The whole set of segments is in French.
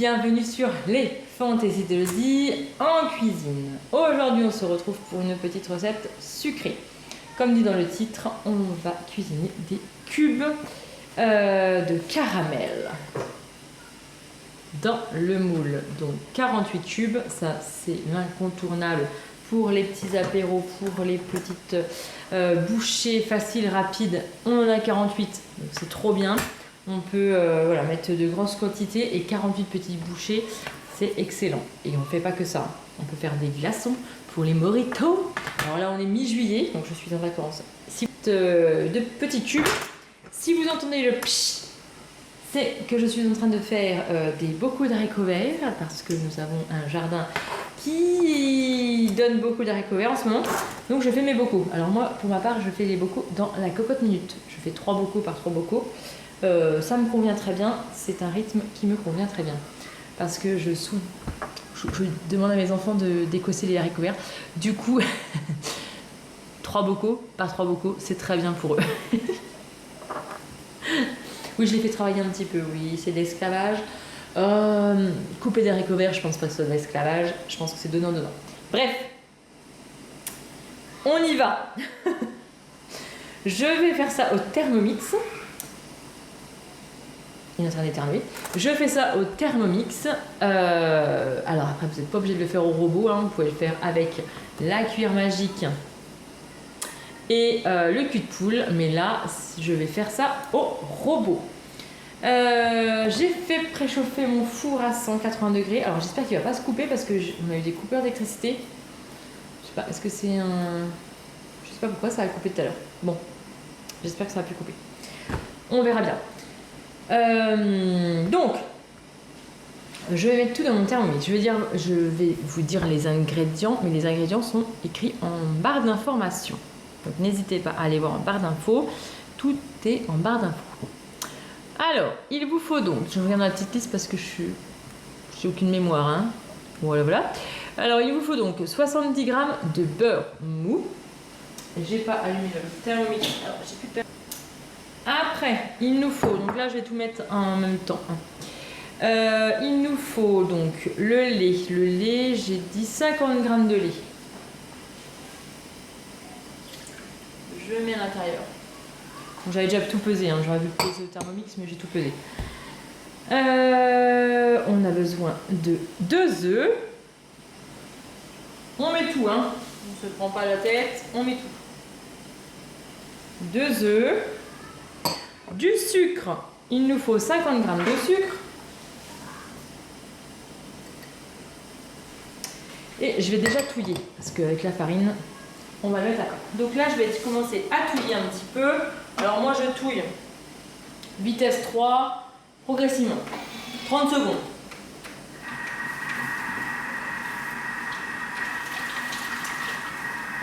Bienvenue sur les Fantaisies d'Elodie en cuisine. Aujourd'hui, on se retrouve pour une petite recette sucrée. Comme dit dans le titre, on va cuisiner des cubes de caramel dans le moule. Donc 48 cubes, ça c'est l'incontournable pour les petits apéros, pour les petites bouchées faciles, rapides. On en a 48, donc c'est trop bien. On peut voilà, mettre de grosses quantités et 48 petites bouchées, c'est excellent. Et on ne fait pas que ça. On peut faire des glaçons pour les mojitos. Alors là, on est mi-juillet, donc je suis en vacances. De petits cubes. Si vous entendez le psh, c'est que je suis en train de faire des bocaux d'haricots verts parce que nous avons un jardin qui donne beaucoup d'haricots verts en ce moment. Donc je fais mes bocaux. Alors moi, pour ma part, je fais les bocaux dans la cocotte minute. Je fais 3 bocaux par 3 bocaux. Ça me convient très bien, c'est un rythme qui me convient très bien. Parce que je demande à mes enfants de décosser les haricots verts. Du coup, 3 bocaux par 3 bocaux, c'est très bien pour eux. Oui, je les fais travailler un petit peu, oui, c'est de l'esclavage. Couper des haricots verts, je pense pas que ce soit de l'esclavage, je pense que c'est donnant-donnant. Bref, on y va. Je vais faire ça au Thermomix. Il est en train d'éternuer. Je fais ça au Thermomix. Alors après, vous n'êtes pas obligé de le faire au robot, hein. Vous pouvez le faire avec la cuillère magique et le cul de poule. Mais là, je vais faire ça au robot. J'ai fait préchauffer mon four à 180 degrés. Alors j'espère qu'il ne va pas se couper parce qu'on a eu des coupeurs d'électricité. Je sais pas, est-ce que c'est un... Je sais pas pourquoi ça a coupé tout à l'heure. Bon, j'espère que ça va plus couper. On verra bien. Donc, je vais mettre tout dans mon Thermomix. Je vais vous dire les ingrédients, mais les ingrédients sont écrits en barre d'information. Donc, n'hésitez pas à aller voir en barre d'infos. Tout est en barre d'infos. Alors, il vous faut donc, je regarde la petite liste parce que je n'ai aucune mémoire. Hein. Voilà, voilà. Alors, il vous faut donc 70 g de beurre mou. J'ai pas allumé le Thermomix. Alors, j'ai plus de beurre. Après, il nous faut, donc là je vais tout mettre en même temps. Il nous faut donc le lait. Le lait, j'ai dit 50 g de lait. Je mets à l'intérieur. J'avais déjà tout pesé, hein. J'aurais dû peser au Thermomix, mais j'ai tout pesé. On a besoin de 2 œufs. On met tout, hein. On ne se prend pas la tête, on met tout. 2 œufs. Du sucre, il nous faut 50 g de sucre. Et je vais déjà touiller, parce qu'avec la farine, on va le mettre à part. Donc là, je vais commencer à touiller un petit peu. Alors moi, je touille vitesse 3, progressivement. 30 secondes.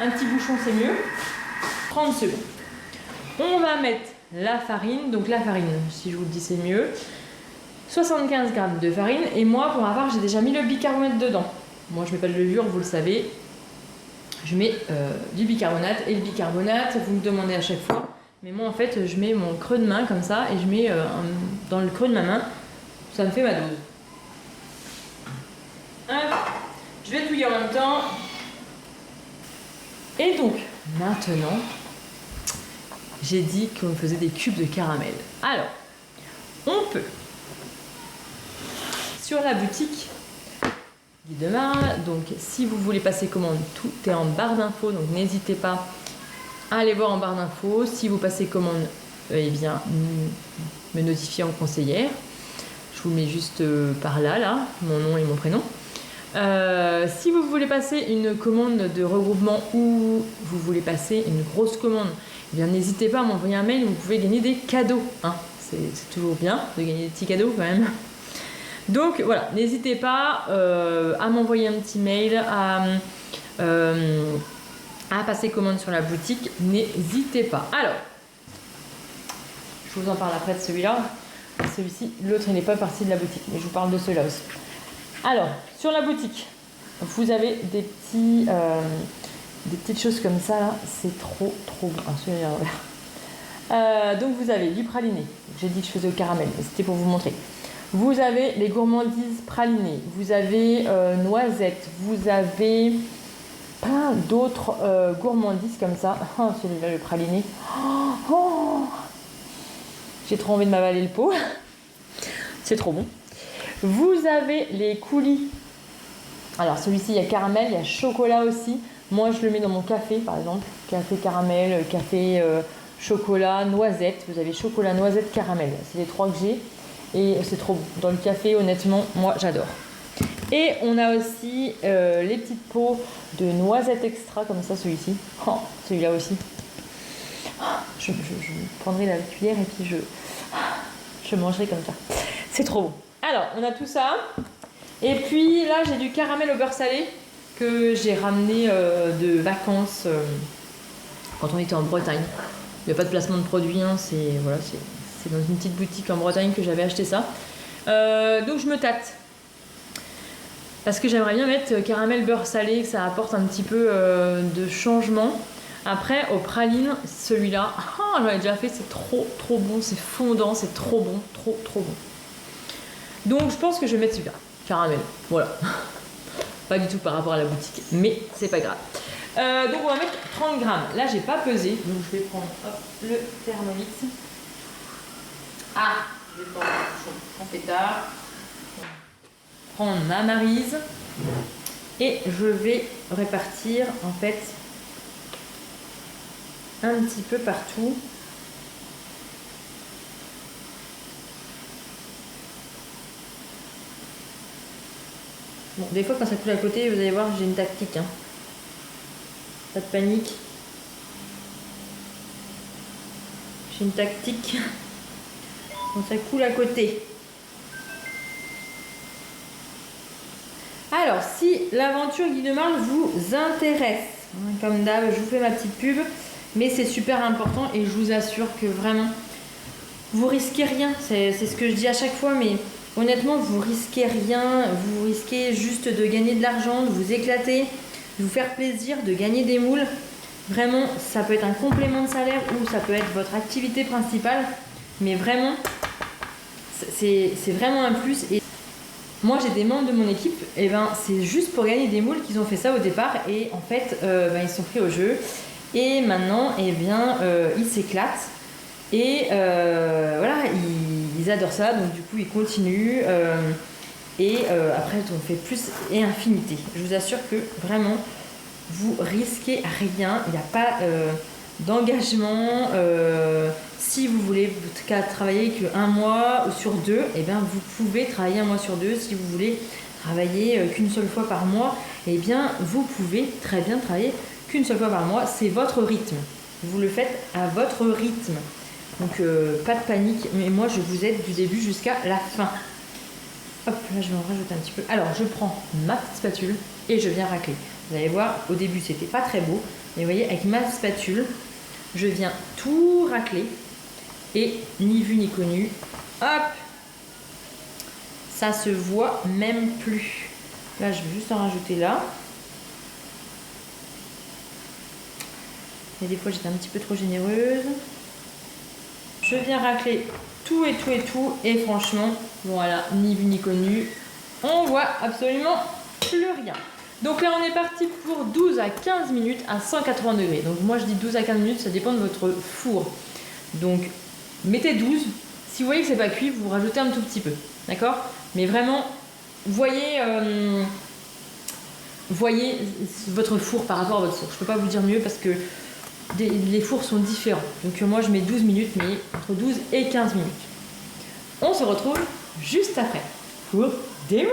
Un petit bouchon, c'est mieux. 30 secondes. On va mettre la farine, donc la farine, si je vous le dis c'est mieux, 75 g de farine, et moi pour ma part j'ai déjà mis le bicarbonate dedans. Moi je mets pas de levure, vous le savez, je mets du bicarbonate, et le bicarbonate, vous me demandez à chaque fois, mais moi en fait je mets mon creux de main comme ça, et je mets dans le creux de ma main, ça me fait ma dose. Je vais touiller en même temps, et donc maintenant, j'ai dit qu'on faisait des cubes de caramel. Alors, on peut, sur la boutique Guy de Marle, donc si vous voulez passer commande, tout est en barre d'infos, donc n'hésitez pas à aller voir en barre d'infos. Si vous passez commande, eh bien, me notifier en conseillère. Je vous mets juste par là, mon nom et mon prénom. Si vous voulez passer une commande de regroupement ou vous voulez passer une grosse commande, eh bien n'hésitez pas à m'envoyer un mail, vous pouvez gagner des cadeaux. Hein. C'est toujours bien de gagner des petits cadeaux quand même. Donc voilà, n'hésitez pas à m'envoyer un petit mail, à passer commande sur la boutique, n'hésitez pas. Alors, je vous en parle après de celui-là. Celui-ci, l'autre il n'est pas parti de la boutique, mais je vous parle de celui-là aussi. Alors, sur la boutique, vous avez des petites choses comme ça là, c'est trop bon. Donc vous avez du praliné, j'ai dit que je faisais au caramel, mais c'était pour vous montrer. Vous avez les gourmandises pralinées, vous avez noisettes, vous avez plein d'autres gourmandises comme ça. Oh, celui-là, le praliné. Oh, j'ai trop envie de m'avaler le pot. C'est trop bon. Vous avez les coulis. Alors celui-ci, il y a caramel, il y a chocolat aussi. Moi, je le mets dans mon café, par exemple. Café caramel, café chocolat, noisette. Vous avez chocolat, noisette, caramel. C'est les trois que j'ai. Et c'est trop bon. Dans le café, honnêtement, moi, j'adore. Et on a aussi les petites pots de noisettes extra, comme ça, celui-ci. Oh, celui-là aussi. Je prendrai la cuillère et puis je mangerai comme ça. C'est trop bon. Alors, on a tout ça. Et puis là, j'ai du caramel au beurre salé que j'ai ramené de vacances quand on était en Bretagne. Il n'y a pas de placement de produit, hein, c'est dans une petite boutique en Bretagne que j'avais acheté ça. Donc je me tâte. Parce que j'aimerais bien mettre caramel beurre salé, que ça apporte un petit peu de changement. Après, au praline, celui-là, j'en ai déjà fait, c'est trop bon, c'est fondant, c'est trop bon, trop bon. Donc je pense que je vais mettre celui-là, caramel, voilà. Pas du tout par rapport à la boutique, mais c'est pas grave. Donc on va mettre 30 grammes. Là, j'ai pas pesé, donc je vais prendre le Thermomix. Je vais prendre mon pétard. Prendre ma maryse et je vais répartir en fait un petit peu partout. Bon, des fois quand ça coule à côté, vous allez voir, j'ai une tactique, hein. Pas de panique. J'ai une tactique quand ça coule à côté. Alors, si l'aventure Guy de Marle vous intéresse, comme d'hab, je vous fais ma petite pub, mais c'est super important et je vous assure que vraiment, vous risquez rien. C'est ce que je dis à chaque fois, mais honnêtement, vous risquez rien. Vous risquez juste de gagner de l'argent, de vous éclater, de vous faire plaisir, de gagner des moules. Vraiment, ça peut être un complément de salaire ou ça peut être votre activité principale, mais vraiment, c'est vraiment un plus. Et moi, j'ai des membres de mon équipe, et ben c'est juste pour gagner des moules qu'ils ont fait ça au départ, et en fait, ils sont pris au jeu, et maintenant, ils s'éclatent, et voilà, ils adorent ça, donc du coup, ils continuent, après, on fait plus et infinité. Je vous assure que vraiment, vous risquez rien, il n'y a pas d'engagement. Si vous voulez travailler qu'un mois ou sur deux, et bien vous pouvez travailler un mois sur deux. Si vous voulez travailler qu'une seule fois par mois, et bien vous pouvez très bien travailler qu'une seule fois par mois. C'est votre rythme. Vous le faites à votre rythme. Donc pas de panique, mais moi je vous aide du début jusqu'à la fin. Hop, là je vais en rajouter un petit peu. Alors je prends ma petite spatule et je viens racler. Vous allez voir, au début c'était pas très beau, mais vous voyez, avec ma spatule, je viens tout racler. Et ni vu ni connu, hop, ça se voit même plus. Là, je vais juste en rajouter là. Et des fois, j'étais un petit peu trop généreuse. Je viens racler tout et tout et tout. Et franchement, voilà, ni vu ni connu. On voit absolument plus rien. Donc là, on est parti pour 12 à 15 minutes à 180 degrés. Donc moi, je dis 12 à 15 minutes, ça dépend de votre four. Donc, mettez 12. Si vous voyez que c'est pas cuit, vous rajoutez un tout petit peu. D'accord? Mais vraiment, voyez votre four par rapport à votre four. Je peux pas vous dire mieux parce que les fours sont différents. Donc moi, je mets 12 minutes, mais entre 12 et 15 minutes. On se retrouve juste après pour démouler.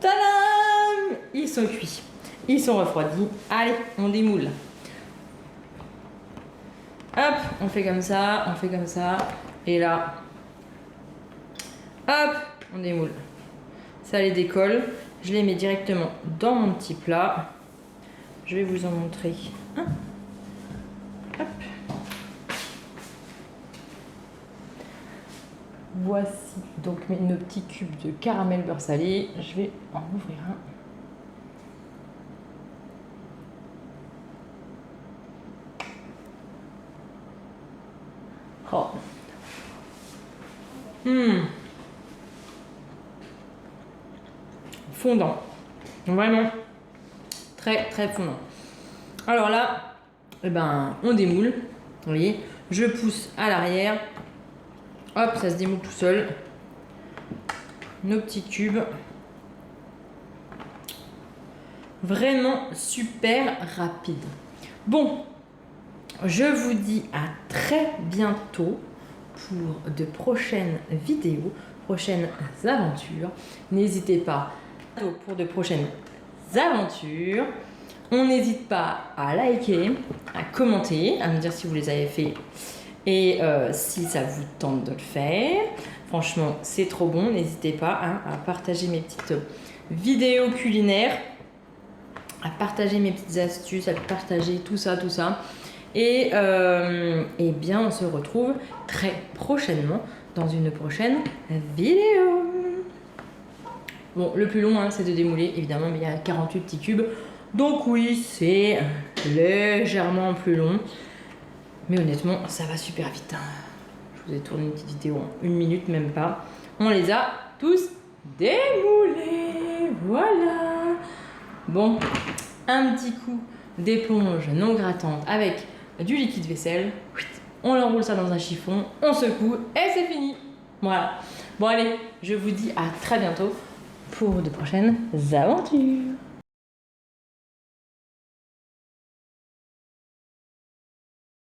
Tadam! Ils sont cuits. Ils sont refroidis. Allez, on démoule. Hop, on fait comme ça, et là, hop, on démoule. Ça les décolle, je les mets directement dans mon petit plat. Je vais vous en montrer un. Hop. Voici donc nos petits cubes de caramel beurre salé. Je vais en ouvrir un. Oh. fondant. Vraiment très très fondant. Alors là, eh ben, on démoule. Vous voyez, je pousse à l'arrière. Hop, ça se démoule tout seul. Nos petits cubes. Vraiment super rapide. Bon, je vous dis à très bientôt pour de prochaines vidéos, prochaines aventures. N'hésitez pas pour de prochaines aventures. On n'hésite pas à liker, à commenter, à me dire si vous les avez fait et si ça vous tente de le faire. Franchement, c'est trop bon. N'hésitez pas hein, à partager mes petites vidéos culinaires, à partager mes petites astuces, à partager tout ça. Et bien, on se retrouve très prochainement dans une prochaine vidéo. Bon, le plus long, hein, c'est de démouler, évidemment, mais il y a 48 petits cubes. Donc oui, c'est légèrement plus long. Mais honnêtement, ça va super vite. Je vous ai tourné une petite vidéo en 1 minute, même pas. On les a tous démoulés. Voilà. Bon, un petit coup d'éponge non grattante avec du liquide vaisselle. On l'enroule ça dans un chiffon, on secoue et c'est fini. Voilà. Bon allez, je vous dis à très bientôt pour de prochaines aventures.